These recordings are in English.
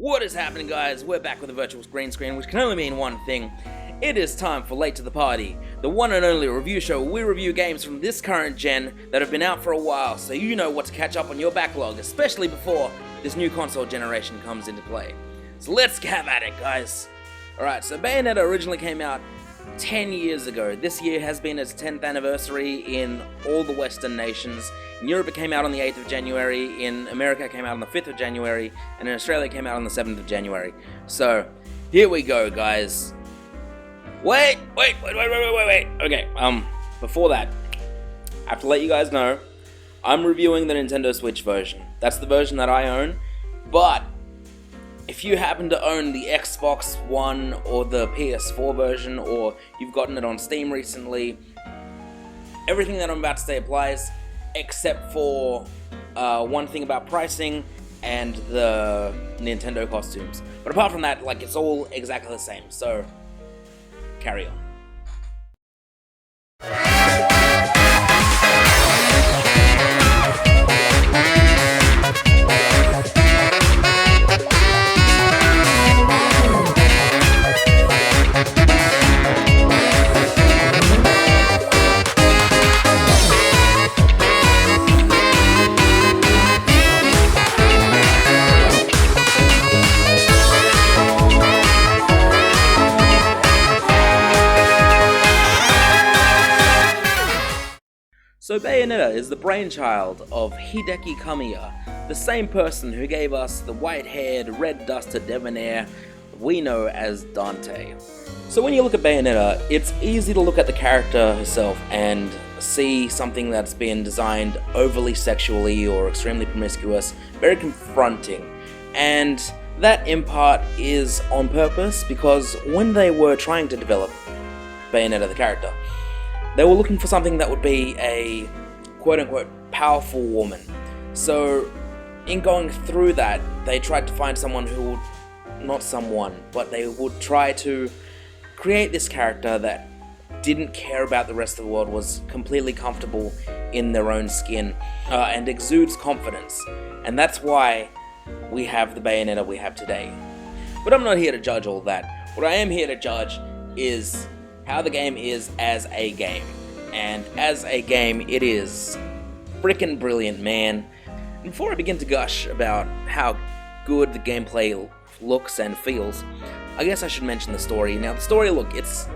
What is happening, guys? We're back with a virtual green screen, which can only mean one thing. It is time for Late to the Party, the one and only review show where we review games from this current gen that have been out for a while, so you know what to catch up on your backlog, especially before this new console generation comes into play. So let's have at it, guys. Alright, so Bayonetta originally came out 10 years ago. This year has been its 10th anniversary in all the Western nations. In Europe it came out on the 8th of January, in America it came out on the 5th of January, and in Australia it came out on the 7th of January. So, here we go, guys. Wait. Okay, before that, I have to let you guys know, I'm reviewing the Nintendo Switch version. That's the version that I own, but if you happen to own the Xbox One or the PS4 version, or you've gotten it on Steam recently, everything that I'm about to say applies, except for one thing about pricing and the Nintendo costumes. But apart from that, like, it's all exactly the same, so carry on. So Bayonetta is the brainchild of Hideki Kamiya, the same person who gave us the white-haired, red-dusted debonair we know as Dante. So when you look at Bayonetta, it's easy to look at the character herself and see something that's been designed overly sexually or extremely promiscuous, very confronting. And that in part is on purpose, because when they were trying to develop Bayonetta the character, they were looking for something that would be a quote-unquote powerful woman. So in going through that, they tried to find someone who would, not someone, but they would try to create this character that didn't care about the rest of the world, was completely comfortable in their own skin, and exudes confidence. And that's why we have the Bayonetta we have today. But I'm not here to judge all that. What I am here to judge is how the game is as a game. And as a game, it is frickin' brilliant, man. And before I begin to gush about how good the gameplay looks and feels, I guess I should mention the story. Now, the story, look, this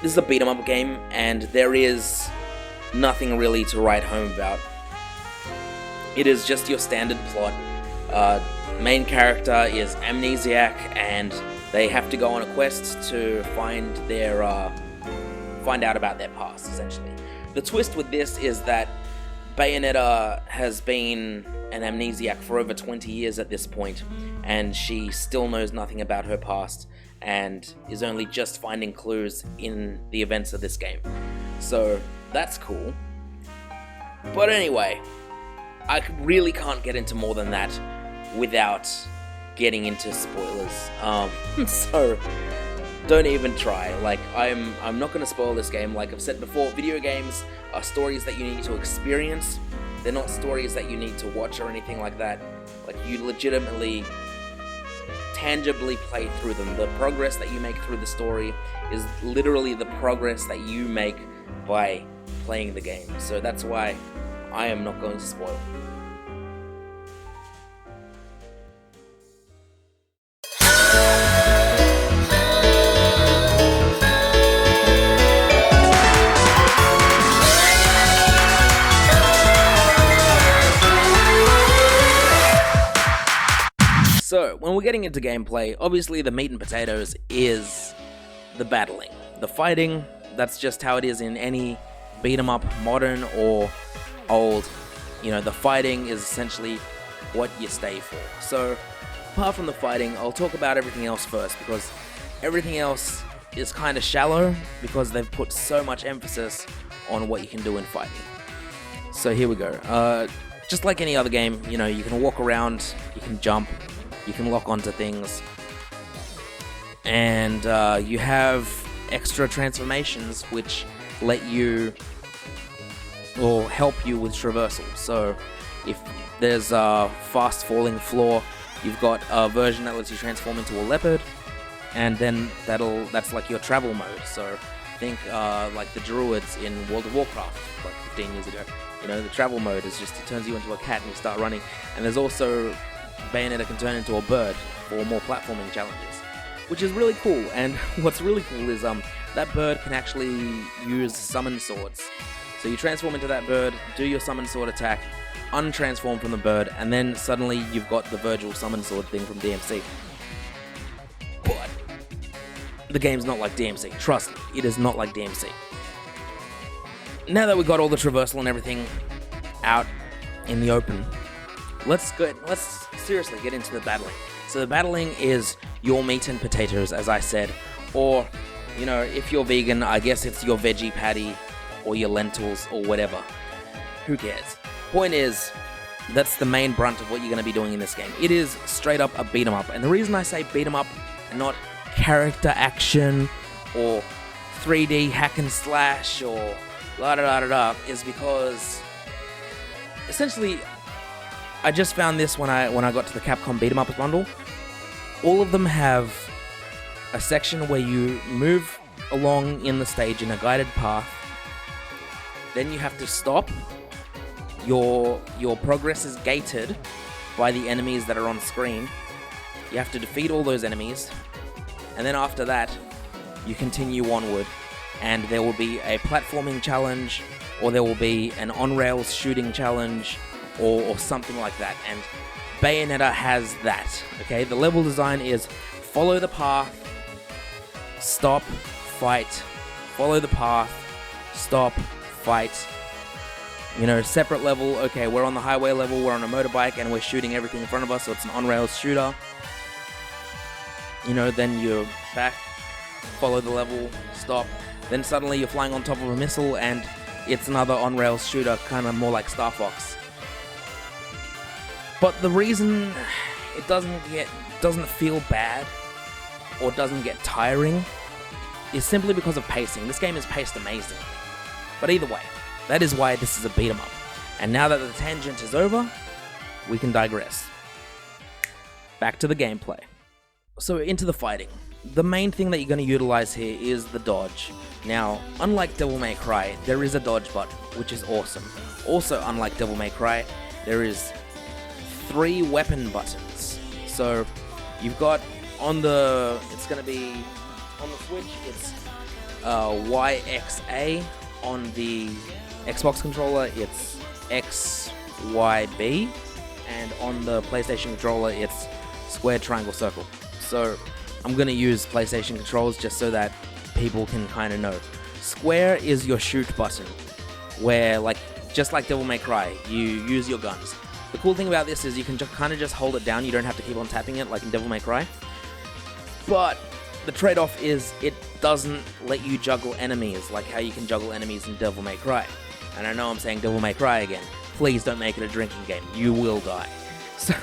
is a beat-em-up game, and there is nothing really to write home about. It is just your standard plot. Main character is amnesiac, and they have to go on a quest to find out about their past, essentially. The twist with this is that Bayonetta has been an amnesiac for over 20 years at this point, and she still knows nothing about her past, and is only just finding clues in the events of this game. So, that's cool. But anyway, I really can't get into more than that without getting into spoilers. So don't even try. Like, I'm not gonna spoil this game. Like I've said before, video games are stories that you need to experience. They're not stories that you need to watch or anything like that. Like, you legitimately, tangibly play through them. The progress that you make through the story is literally the progress that you make by playing the game. So that's why I am not going to spoil. So, when we're getting into gameplay, obviously the meat and potatoes is the battling. The fighting, that's just how it is in any beat-em-up, modern or old. You know, the fighting is essentially what you stay for. So, apart from the fighting, I'll talk about everything else first, because everything else is kind of shallow, because they've put so much emphasis on what you can do in fighting. So here we go. Just like any other game, you know, you can walk around, you can jump, you can lock onto things, and you have extra transformations which let you, or help you with traversal. So if there's a fast falling floor, You've got a version that lets you transform into a leopard, and then that's like your travel mode. So think like the druids in World of Warcraft like 15 years ago. You know, the travel mode is just, it turns you into a cat and you start running. And there's also Bayonetta can turn into a bird for more platforming challenges, which is really cool. And what's really cool is that bird can actually use summon swords. So you transform into that bird, do your summon sword attack, untransform from the bird, and then suddenly you've got the Virgil summon sword thing from DMC. But the game's not like DMC. Trust me, it is not like DMC. Now that we got all the traversal and everything out in the open, let's seriously get into the battling. So the battling is your meat and potatoes, as I said, or, you know, if you're vegan, I guess it's your veggie patty or your lentils or whatever. Who cares? Point is, that's the main brunt of what you're going to be doing in this game. It is straight up a beat 'em up. And the reason I say beat 'em up and not character action or 3D hack and slash or la da da da da is because essentially I just found this when I got to the Capcom beat 'em up bundle. All of them have a section where you move along in the stage in a guided path. Then you have to stop. Your progress is gated by the enemies that are on screen. You have to defeat all those enemies, and then after that, you continue onward, and there will be a platforming challenge, or there will be an on-rails shooting challenge, or something like that. And Bayonetta has that. Okay, the level design is follow the path, stop, fight, follow the path, stop, fight. You know, separate level. Okay, we're on the highway level, we're on a motorbike, and we're shooting everything in front of us, so it's an on-rails shooter. You know, then you're back, follow the level, stop. Then suddenly you're flying on top of a missile, and it's another on-rails shooter, kind of more like Star Fox. But the reason it doesn't feel bad or doesn't get tiring is simply because of pacing. This game is paced amazing. But either way, that is why this is a beat 'em up. And now that the tangent is over, we can digress. Back to the gameplay. So into the fighting. The main thing that you're going to utilize here is the dodge. Now, unlike Devil May Cry, there is a dodge button, which is awesome. Also, unlike Devil May Cry, there is 3 weapon buttons. So you've got it's going to be on the Switch, it's YXA. On the Xbox controller, it's XYB, and on the PlayStation controller, it's square, triangle, circle. So I'm going to use PlayStation controls just so that people can kind of know. Square is your shoot button, where, like, just like Devil May Cry, you use your guns. The cool thing about this is you can kind of just hold it down, you don't have to keep on tapping it like in Devil May Cry. But the trade-off is it doesn't let you juggle enemies like how you can juggle enemies in Devil May Cry. And I know I'm saying Devil May Cry again. Please don't make it a drinking game. You will die. So,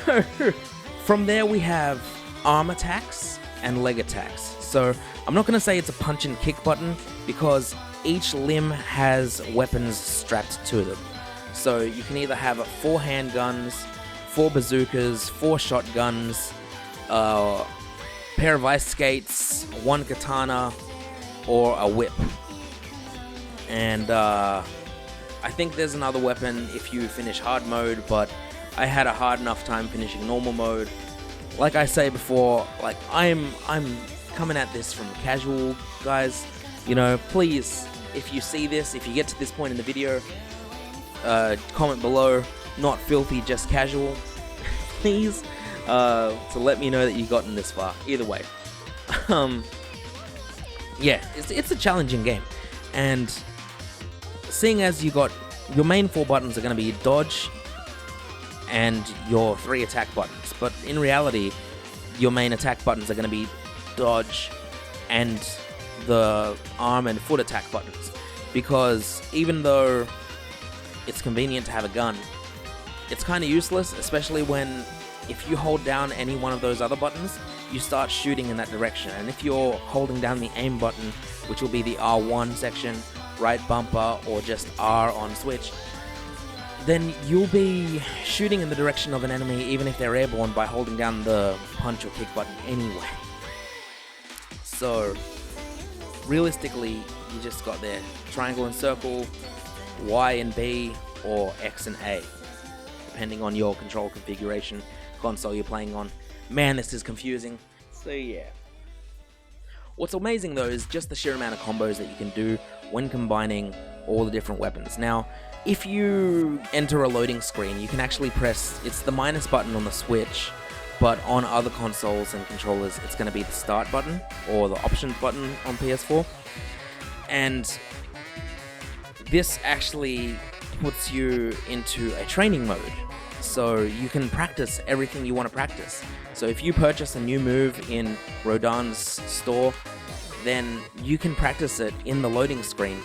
from there we have arm attacks and leg attacks. So, I'm not going to say it's a punch and kick button because each limb has weapons strapped to them. So, you can either have 4 handguns, 4 bazookas, 4 shotguns, pair of ice skates, 1 katana, or a whip. And I think there's another weapon if you finish hard mode, but I had a hard enough time finishing normal mode. Like I say before, like I'm coming at this from casual, guys. You know, please, if you see this, if you get to this point in the video, comment below, not filthy, just casual, please. To let me know that you've gotten this far. Either way, yeah, it's a challenging game, and seeing as you got your main 4 buttons are going to be dodge and your 3 attack buttons, but in reality, your main attack buttons are going to be dodge and the arm and foot attack buttons, because even though it's convenient to have a gun, it's kind of useless, especially when if you hold down any one of those other buttons, you start shooting in that direction. And if you're holding down the aim button, which will be the R1 section, right bumper, or just R on Switch, then you'll be shooting in the direction of an enemy even if they're airborne by holding down the punch or kick button anyway. So, realistically, you just got there. Triangle and circle, Y and B, or X and A, depending on your control configuration, console you're playing on. Man, this is confusing. So yeah. What's amazing though is just the sheer amount of combos that you can do when combining all the different weapons. Now, if you enter a loading screen, you can actually press, it's the minus button on the Switch, but on other consoles and controllers, it's going to be the start button or the options button on PS4. And this actually puts you into a training mode, so you can practice everything you want to practice. So if you purchase a new move in Rodin's store, then you can practice it in the loading screen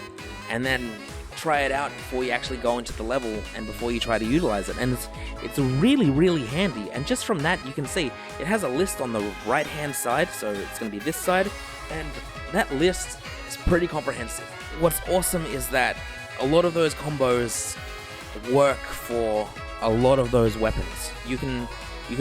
and then try it out before you actually go into the level and before you try to utilize it. And it's really handy. And just from that, you can see it has a list on the right hand side, so it's going to be this side, and that list is pretty comprehensive. What's awesome is that a lot of those combos work for a lot of those weapons. You can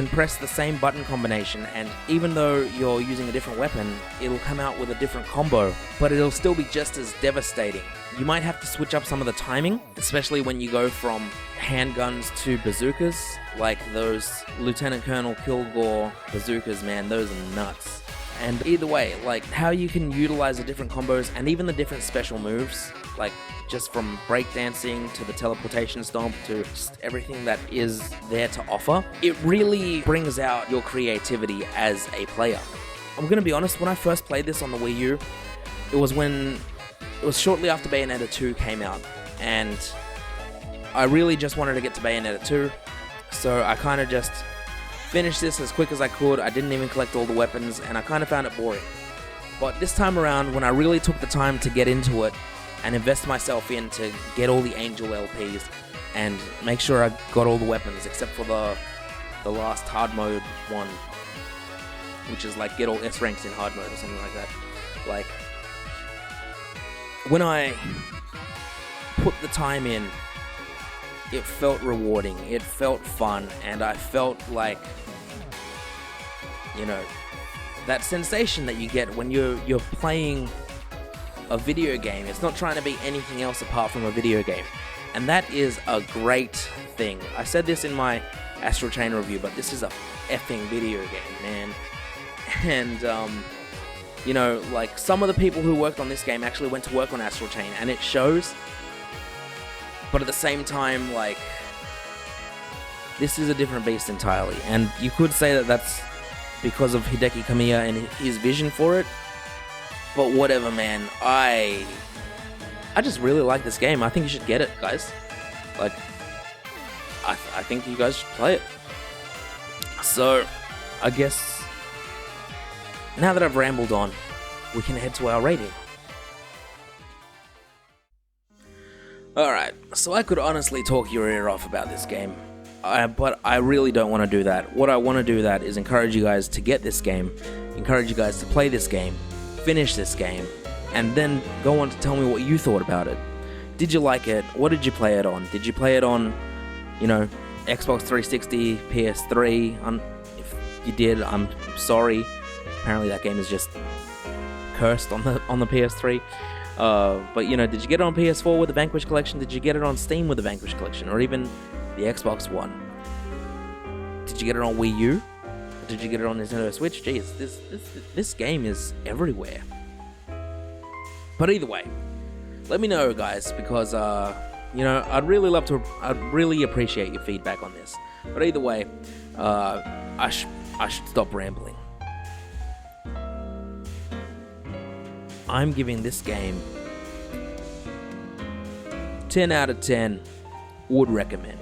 press the same button combination, and even though you're using a different weapon, it'll come out with a different combo, but it'll still be just as devastating. You might have to switch up some of the timing, especially when you go from handguns to bazookas, like those Lieutenant Colonel Kilgore bazookas, man, those are nuts. And either way, like how you can utilize the different combos and even the different special moves, like just from breakdancing to the teleportation stomp to just everything that is there to offer, it really brings out your creativity as a player. I'm gonna be honest, when I first played this on the Wii U, it was shortly after Bayonetta 2 came out, and I really just wanted to get to Bayonetta 2, so I kind of just finished this as quick as I could. I didn't even collect all the weapons, and I kind of found it boring. But this time around, when I really took the time to get into it and invest myself in to get all the Angel LPs and make sure I got all the weapons except for the last hard mode one, which is like get all S ranks in hard mode or something like that. Like, when I put the time in, it felt rewarding, it felt fun, and I felt like, you know, that sensation that you get when you're playing a video game. It's not trying to be anything else apart from a video game, and that is a great thing. I said this in my Astral Chain review, but this is a effing video game, man. And you know, like, some of the people who worked on this game actually went to work on Astral Chain, and it shows. But at the same time, like, this is a different beast entirely. And you could say that that's because of Hideki Kamiya and his vision for it. But whatever, man. I just really like this game. I think you should get it, guys. Like, I think you guys should play it. So, I guess, now that I've rambled on, we can head to our rating. Alright, so I could honestly talk your ear off about this game, but I really don't want to do that. What I want to do that is encourage you guys to get this game, encourage you guys to play this game, finish this game, and then go on to tell me what you thought about it. Did you like it? What did you play it on? Did you play it on, you know, Xbox 360, PS3? If you did, I'm sorry. Apparently that game is just cursed on the PS3. But, you know, did you get it on PS4 with the Vanquish Collection? Did you get it on Steam with the Vanquish Collection? Or even the Xbox One? Did you get it on Wii U? Or did you get it on Nintendo Switch? Jeez, this game is everywhere. But either way, let me know, guys, because, you know, I'd really appreciate your feedback on this. But either way, I should stop rambling. I'm giving this game 10 out of 10, would recommend.